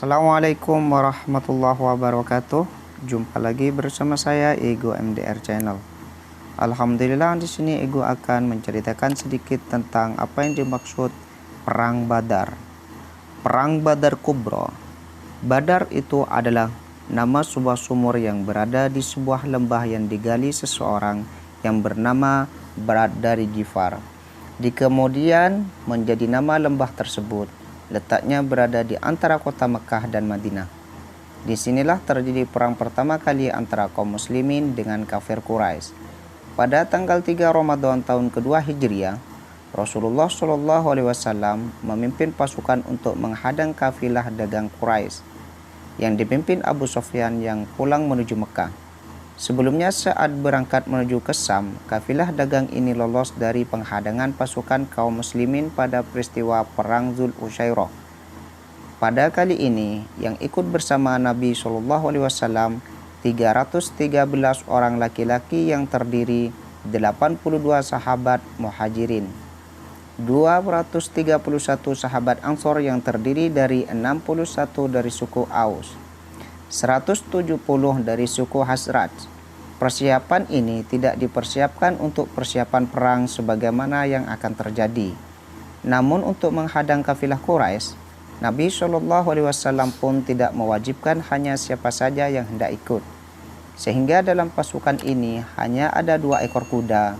Assalamualaikum warahmatullahi wabarakatuh. Jumpa lagi bersama saya Ego MDR Channel. Alhamdulillah, di sini Ego akan menceritakan sedikit tentang apa yang dimaksud Perang Badar. Perang Badar Kubra. Badar itu adalah nama sebuah sumur yang berada di sebuah lembah yang digali seseorang yang bernama Barad dari Ghifar. Di kemudian menjadi nama lembah tersebut. Letaknya berada di antara kota Mekah dan Madinah. Disinilah terjadi perang pertama kali antara kaum muslimin dengan kafir Quraisy. Pada tanggal 3 Ramadan tahun kedua Hijriah, Rasulullah SAW memimpin pasukan untuk menghadang kafilah dagang Quraisy yang dipimpin Abu Sufyan yang pulang menuju Mekah. Sebelumnya saat berangkat menuju ke Syam, kafilah dagang ini lolos dari penghadangan pasukan kaum muslimin pada peristiwa Perang Dzul Usyairah. Pada kali ini, yang ikut bersama Nabi SAW 313 orang laki-laki yang terdiri 82 sahabat muhajirin, 231 sahabat Ansor yang terdiri dari 61 dari suku Aus, 170 dari suku Khazraj. Persiapan ini tidak dipersiapkan untuk persiapan perang sebagaimana yang akan terjadi. Namun untuk menghadang kafilah Quraisy, Nabi SAW pun tidak mewajibkan hanya siapa saja yang hendak ikut. Sehingga dalam pasukan ini hanya ada 2 ekor kuda,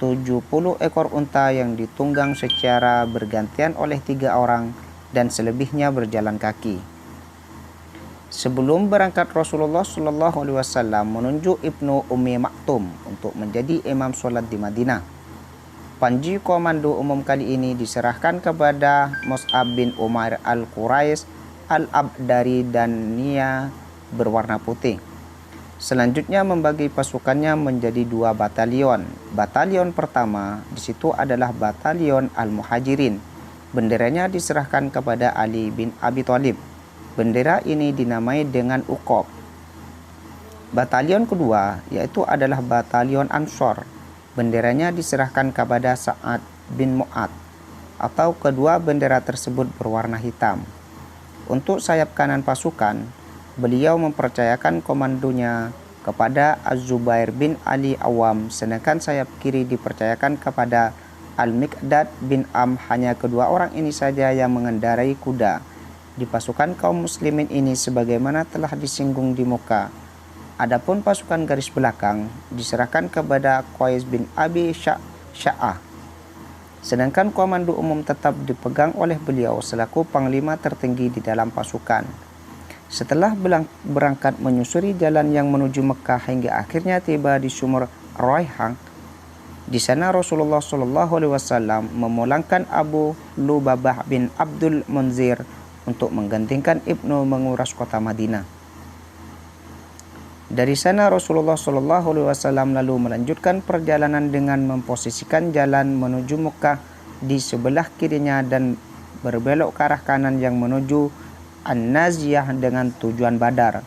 70 ekor unta yang ditunggang secara bergantian oleh 3 orang dan selebihnya berjalan kaki. Sebelum berangkat, Rasulullah SAW menunjuk Ibnu Ummi Maktum untuk menjadi imam sholat di Madinah. Panji komando umum kali ini diserahkan kepada Mus'ab bin Umair al-Quraisy al-Abdari dan Nia berwarna putih. Selanjutnya membagi pasukannya menjadi 2 batalion. Batalion pertama di situ adalah batalion Al-Muhajirin. Benderanya diserahkan kepada Ali bin Abi Thalib. Bendera ini dinamai dengan Uqob. Batalion kedua yaitu adalah batalion Ansor. Benderanya diserahkan kepada Sa'ad bin Mu'ad, atau kedua bendera tersebut berwarna hitam. Untuk sayap kanan pasukan, beliau mempercayakan komandonya kepada Az-Zubair bin Ali Awam, sedangkan sayap kiri dipercayakan kepada Al-Miqdad bin Am. Hanya kedua orang ini saja yang mengendarai kuda di pasukan kaum muslimin ini sebagaimana telah disinggung di muka. Adapun pasukan garis belakang diserahkan kepada Qais bin Abi Sya'ah. Sedangkan komando umum tetap dipegang oleh beliau selaku panglima tertinggi di dalam pasukan. Setelah berangkat menyusuri jalan yang menuju Mekah hingga akhirnya tiba di sumur Royhang, di sana Rasulullah SAW memulangkan Abu Lubabah bin Abdul Munzir untuk menggantikan Ibnu menguras kota Madinah. Dari sana Rasulullah SAW lalu melanjutkan perjalanan dengan memposisikan jalan menuju Mekah di sebelah kirinya dan berbelok ke arah kanan yang menuju An-Naziyah dengan tujuan Badar.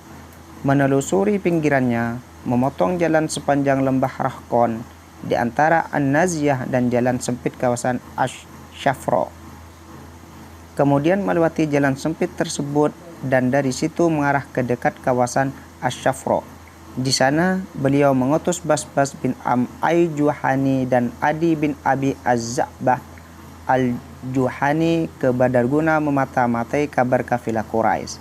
Menelusuri pinggirannya, memotong jalan sepanjang lembah Rahkon di antara An-Naziyah dan jalan sempit kawasan Ash-Shafra. Kemudian melewati jalan sempit tersebut dan dari situ mengarah ke dekat kawasan Ash-Shafra. Di sana beliau mengutus Basbas bin Am Al-Juhani dan Adi bin Abi Az-Za'bah Al-Juhani ke Badar guna memata-matai kabar kafilah Quraisy.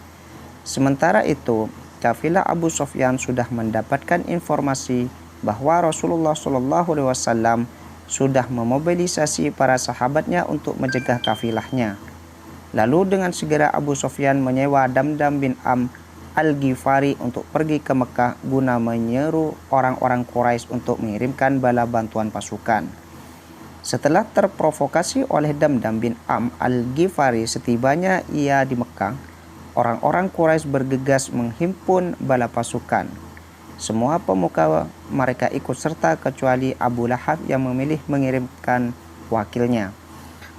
Sementara itu, kafilah Abu Sufyan sudah mendapatkan informasi bahwa Rasulullah SAW sudah memobilisasi para sahabatnya untuk mencegah kafilahnya. Lalu dengan segera Abu Sufyan menyewa Damdam bin Am al-Ghifari untuk pergi ke Mekah guna menyeru orang-orang Quraisy untuk mengirimkan bala bantuan pasukan. Setelah terprovokasi oleh Damdam bin Am al-Ghifari, setibanya ia di Mekah, orang-orang Quraisy bergegas menghimpun bala pasukan. Semua pemuka mereka ikut serta kecuali Abu Lahab yang memilih mengirimkan wakilnya.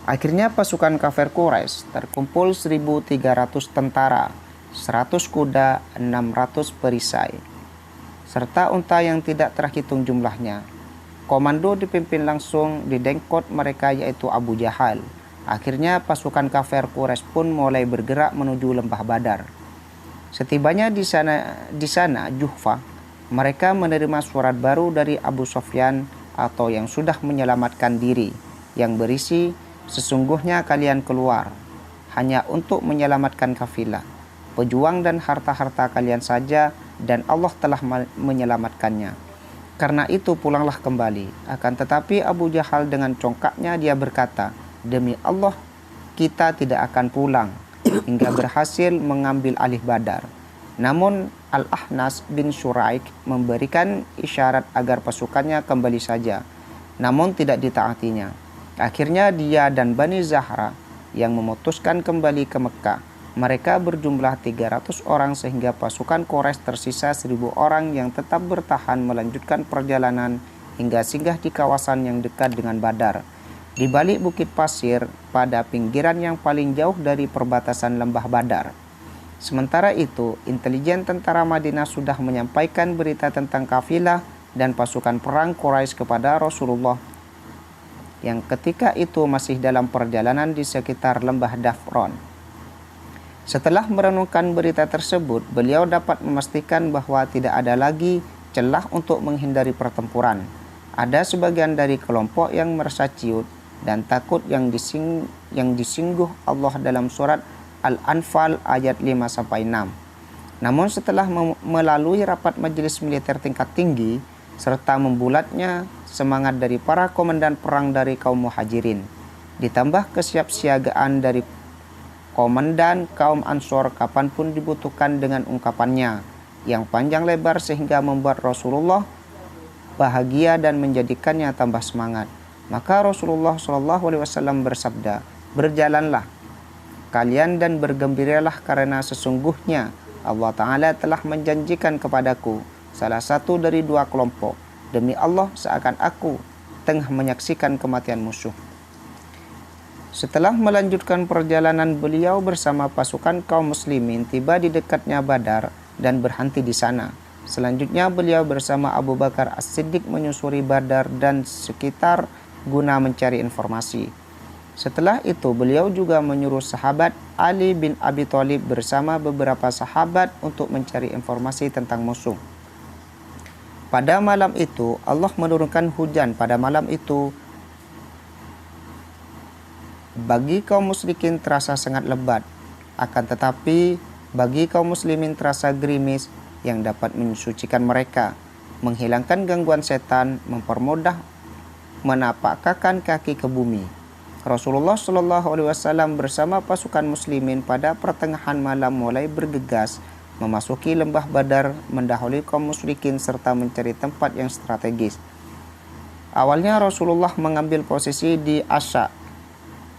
Akhirnya pasukan kafir Quraisy terkumpul 1.300 tentara, 100 kuda, 600 perisai, serta unta yang tidak terhitung jumlahnya. Komando dipimpin langsung di dengkot mereka yaitu Abu Jahal. Akhirnya pasukan kafir Quraisy pun mulai bergerak menuju lembah Badar. Setibanya di sana Juhfa, mereka menerima surat baru dari Abu Sufyan atau yang sudah menyelamatkan diri, yang berisi, sesungguhnya kalian keluar hanya untuk menyelamatkan kafilah, pejuang dan harta-harta kalian saja, dan Allah telah menyelamatkannya. Karena itu pulanglah kembali. Akan tetapi Abu Jahal dengan congkaknya dia berkata, demi Allah kita tidak akan pulang hingga berhasil mengambil alih Badar. Namun Al-Ahnas bin Syuraik memberikan isyarat agar pasukannya kembali saja, namun tidak ditaatinya. Akhirnya dia dan Bani Zahra yang memutuskan kembali ke Mekah. Mereka berjumlah 300 orang sehingga pasukan Quraisy tersisa 1.000 orang yang tetap bertahan melanjutkan perjalanan hingga singgah di kawasan yang dekat dengan Badar, di balik bukit pasir pada pinggiran yang paling jauh dari perbatasan lembah Badar. Sementara itu, intelijen tentara Madinah sudah menyampaikan berita tentang kafilah dan pasukan perang Quraisy kepada Rasulullah yang ketika itu masih dalam perjalanan di sekitar lembah Dafron. Setelah merenungkan berita tersebut, beliau dapat memastikan bahwa tidak ada lagi celah untuk menghindari pertempuran. Ada sebagian dari kelompok yang merasa ciut dan takut yang disinggung Allah dalam surat Al-Anfal ayat 5-6. Namun setelah melalui rapat majelis militer tingkat tinggi serta membulatnya semangat dari para komandan perang dari kaum muhajirin, ditambah kesiapsiagaan dari komandan kaum Ansor kapanpun dibutuhkan dengan ungkapannya yang panjang lebar sehingga membuat Rasulullah bahagia dan menjadikannya tambah semangat. Maka Rasulullah SAW bersabda, berjalanlah kalian dan bergembiralah karena sesungguhnya Allah Ta'ala telah menjanjikan kepadaku salah satu dari 2 kelompok. Demi Allah seakan aku tengah menyaksikan kematian musuh. Setelah melanjutkan perjalanan, beliau bersama pasukan kaum muslimin tiba di dekatnya Badar dan berhenti di sana. Selanjutnya beliau bersama Abu Bakar As-Siddiq menyusuri Badar dan sekitar guna mencari informasi. Setelah itu beliau juga menyuruh sahabat Ali bin Abi Thalib bersama beberapa sahabat untuk mencari informasi tentang musuh. Pada malam itu Allah menurunkan hujan pada malam itu. Bagi kaum musyrikin terasa sangat lebat, akan tetapi bagi kaum muslimin terasa gerimis yang dapat mensucikan mereka, menghilangkan gangguan setan, mempermudah menapakkan kaki ke bumi. Rasulullah SAW bersama pasukan muslimin pada pertengahan malam mulai bergegas memasuki lembah Badar, mendahului kaum musyrikin serta mencari tempat yang strategis. Awalnya Rasulullah mengambil posisi di Asya,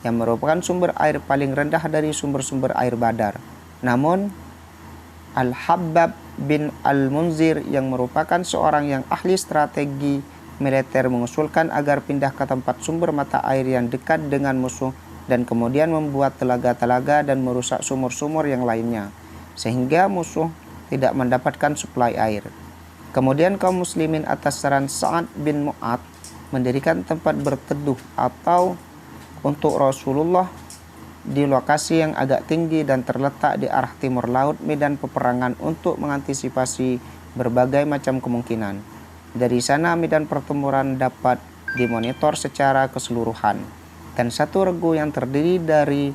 yang merupakan sumber air paling rendah dari sumber-sumber air Badar. Namun Al-Habbab bin Al-Munzir yang merupakan seorang yang ahli strategi militer mengusulkan agar pindah ke tempat sumber mata air yang dekat dengan musuh dan kemudian membuat telaga-telaga dan merusak sumur-sumur yang lainnya sehingga musuh tidak mendapatkan suplai air. Kemudian kaum muslimin atas saran Sa'ad bin Mu'ad mendirikan tempat berteduh atau untuk Rasulullah di lokasi yang agak tinggi dan terletak di arah timur laut medan peperangan untuk mengantisipasi berbagai macam kemungkinan. Dari sana medan pertempuran dapat dimonitor secara keseluruhan, dan satu regu yang terdiri dari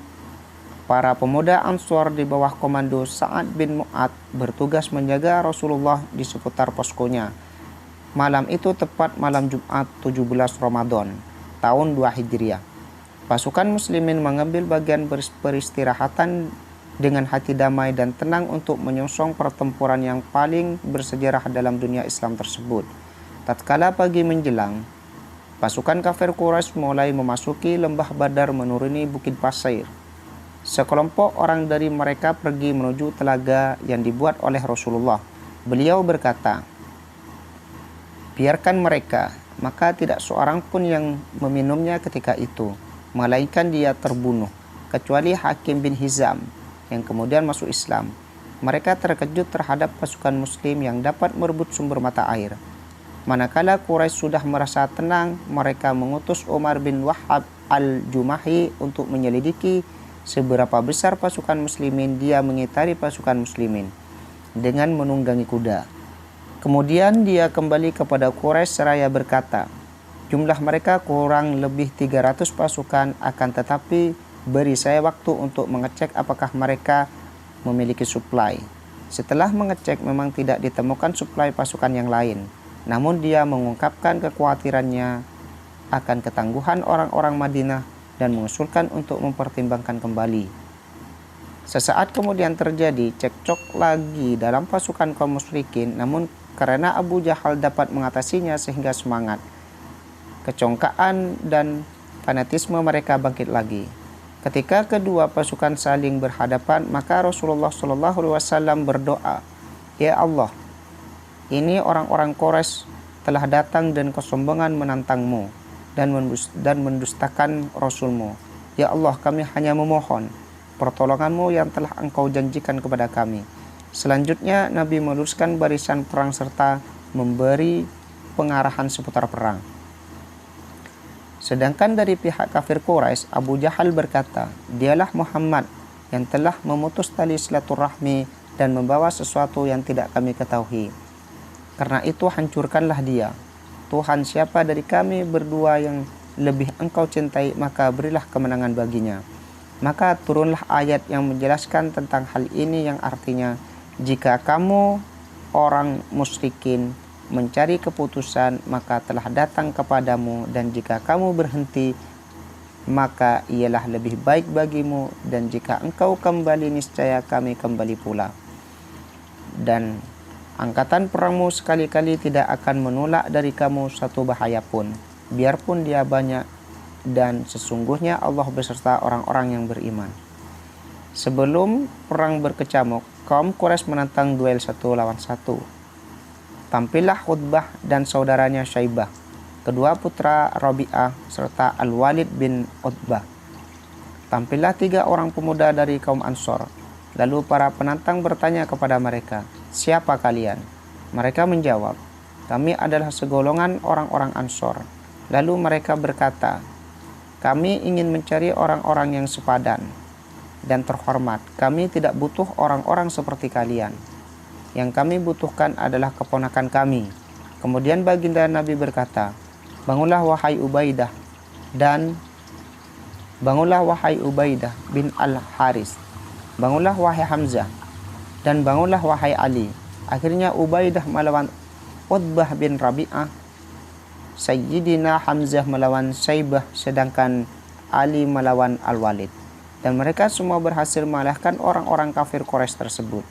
para pemuda Ansor di bawah komando Sa'ad bin Mu'ad bertugas menjaga Rasulullah di seputar poskonya. Malam itu tepat malam Jumat 17 Ramadan tahun 2 Hijriah. Pasukan muslimin mengambil bagian peristirahatan dengan hati damai dan tenang untuk menyongsong pertempuran yang paling bersejarah dalam dunia Islam tersebut. Tatkala pagi menjelang, pasukan kafir Quraisy mulai memasuki lembah Badar menuruni bukit pasir. Sekelompok orang dari mereka pergi menuju telaga yang dibuat oleh Rasulullah. Beliau berkata, biarkan mereka, maka tidak seorang pun yang meminumnya ketika itu, melainkan dia terbunuh, kecuali Hakim bin Hizam yang kemudian masuk Islam. Mereka terkejut terhadap pasukan muslim yang dapat merebut sumber mata air. Manakala Quraisy sudah merasa tenang, mereka mengutus Umar bin Wahab Al-Jumahi untuk menyelidiki seberapa besar pasukan muslimin. Dia mengitari pasukan muslimin dengan menunggangi kuda. Kemudian dia kembali kepada Quraisy seraya berkata, jumlah mereka kurang lebih 300 pasukan, akan tetapi beri saya waktu untuk mengecek apakah mereka memiliki suplai. Setelah mengecek memang tidak ditemukan suplai pasukan yang lain. Namun dia mengungkapkan kekhawatirannya akan ketangguhan orang-orang Madinah dan mengusulkan untuk mempertimbangkan kembali. Sesaat kemudian terjadi cekcok lagi dalam pasukan kaum musyrikin, namun karena Abu Jahal dapat mengatasinya sehingga semangat, kecongkaan dan fanatisme mereka bangkit lagi. Ketika kedua pasukan saling berhadapan, maka Rasulullah SAW berdoa, "Ya Allah, ini orang-orang Quraisy telah datang dan kesombongan menantangmu dan mendustakan Rasulmu. Ya Allah, kami hanya memohon pertolonganmu yang telah engkau janjikan kepada kami." Selanjutnya Nabi meluruskan barisan perang serta memberi pengarahan seputar perang. Sedangkan dari pihak kafir Quraisy, Abu Jahal berkata, dialah Muhammad yang telah memutus tali silaturahmi dan membawa sesuatu yang tidak kami ketahui. Karena itu hancurkanlah dia. Tuhan siapa dari kami berdua yang lebih engkau cintai, maka berilah kemenangan baginya. Maka turunlah ayat yang menjelaskan tentang hal ini, yang artinya, jika kamu orang musyrikin mencari keputusan, maka telah datang kepadamu, dan jika kamu berhenti, maka ialah lebih baik bagimu, dan jika engkau kembali, niscaya kami kembali pula. Dan angkatan perangmu sekali-kali tidak akan menolak dari kamu satu bahaya pun, biarpun dia banyak, dan sesungguhnya Allah beserta orang-orang yang beriman. Sebelum perang berkecamuk, kaum Quraisy menantang duel 1 lawan 1. Tampillah Utbah dan saudaranya Syaibah, kedua putra Rabi'ah, serta Al-Walid bin Utbah. Tampillah 3 orang pemuda dari kaum Ansor. Lalu para penantang bertanya kepada mereka, siapa kalian? Mereka menjawab, kami adalah segolongan orang-orang Ansor. Lalu mereka berkata, kami ingin mencari orang-orang yang sepadan dan terhormat. Kami tidak butuh orang-orang seperti kalian. Yang kami butuhkan adalah keponakan kami. Kemudian baginda Nabi berkata, bangunlah wahai Ubaidah bin Al-Haris. Bangunlah wahai Hamzah, dan bangunlah wahai Ali. Akhirnya Ubaidah melawan Utbah bin Rabi'ah, Sayyidina Hamzah melawan Syaibah, sedangkan Ali melawan Al-Walid. Dan mereka semua berhasil mengalahkan orang-orang kafir Quraisy tersebut.